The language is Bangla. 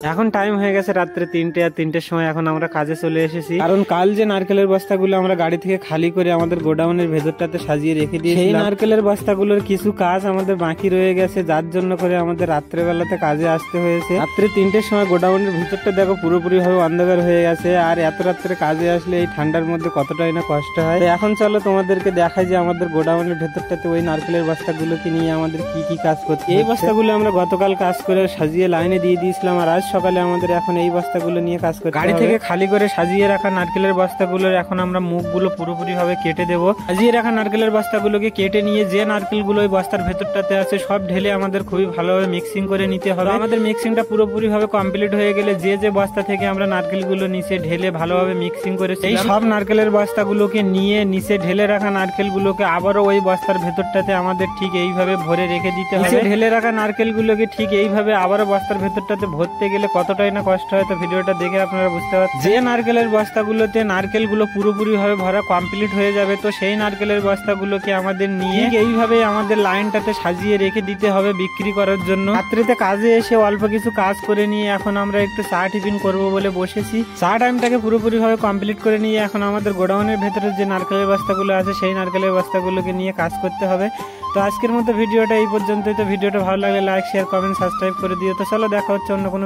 এখন টাইম হয়ে গেছে রাত্রে 3টে, আর 3টের সময় এখন আমরা কাজে চলে এসেছি। কারণ কাল যে নারকেলের বস্তাগুলো আমরা গাড়ি থেকে খালি করে আমাদের গোডাউনের ভেতরটাতে সাজিয়ে রেখে দিয়েছি, সেই নারকেলের বস্তাগুলোর কিছু কাজ আমাদের বাকি রয়ে গেছে, যার জন্য করে আমাদের রাত্রে বেলাতে কাজে আসতে হয়েছে। রাত্রে 3টের সময় গোডাউনের ভিতরটা দেখো পুরোপুরি ভাবে অন্ধকার হয়ে গেছে, আর এত রাত্রে কাজে আসলে এই ঠান্ডার মধ্যে কতটাই না কষ্ট হয়। এখন চলো তোমাদেরকে দেখাই যে আমাদের গোডাউনের ভেতরটাতে ওই নারকেলের বস্তাগুলোকে নিয়ে আমাদের কি কি কাজ করতে। এই বস্তাগুলো আমরা গতকাল কাজ করে সাজিয়ে লাইনে দিয়ে দিয়েছিলাম, আর আজ সকালে আমাদের এখন এই বস্তাগুলো নিয়ে কাজ করতে। গাড়ি থেকে খালি করে সাজিয়ে রাখা নারকেলের বস্তাগুলোর এখন আমরা মুখগুলো পুরোপুরি ভাবে কেটে দেবো। সাজিয়ে রাখা নারকেলের বস্তাগুলোকে কেটে নিয়ে যে নারকেলগুলো ওই বস্তার ভেতরটাতে আছে সব ঢেলে আমাদের খুবই ভালোভাবে মিক্সিং করে নিতে হবে। আমাদের মিক্সিংটা পুরোপুরি ভাবে কমপ্লিট হয়ে গেলে যে যে বস্তা থেকে আমরা নারকেলগুলো নিচে ঢেলে ভালোভাবে মিক্সিং করে এই সব নারকেলের বস্তাগুলোকে নিয়ে নিচে ঢেলে রাখা নারকেলগুলোকে আবারও ওই বস্তার ভেতরটাতে আমাদের ঠিক এইভাবে ভরে রেখে দিতে হবে। ঢেলে রাখা নারকেলগুলোকে ঠিক এইভাবে আবারও বস্তার ভেতরটাতে ভরতে গেলে কতটাই না কষ্ট হয়, তো ভিডিওটা দেখে আপনারা বুঝতে পারছেন। যে নারকেলের বস্তাগুলোতে নারকেলগুলো পুরোপুরি ভাবে ভরা কমপ্লিট হয়ে যাবে, তো সেই নারকেলের বস্তাগুলোকে আমাদের নিয়ে এইভাবে আমাদের লাইনটাতে সাজিয়ে রেখে দিতে হবে বিক্রি করার জন্য। রাত্রিতে কাজে এসে অল্প কিছু কাজ করে নিয়ে এখন আমরা একটু চা টিফিন করবো বলে বসেছি। চা টাইমটাকে পুরোপুরি ভাবে কমপ্লিট করে নিয়ে এখন আমাদের গোডাউনের ভেতরে যে নারকেলের বস্তাগুলো আছে সেই নারকেলের বস্তাগুলোকে নিয়ে কাজ করতে হবে। তো আজকের মতো ভিডিওটা এই পর্যন্তই। তো ভিডিওটা ভালো লাগলে লাইক, শেয়ার, কমেন্ট, সাবস্ক্রাইব করে দিও। তো চলো দেখা হচ্ছে অন্য কোনো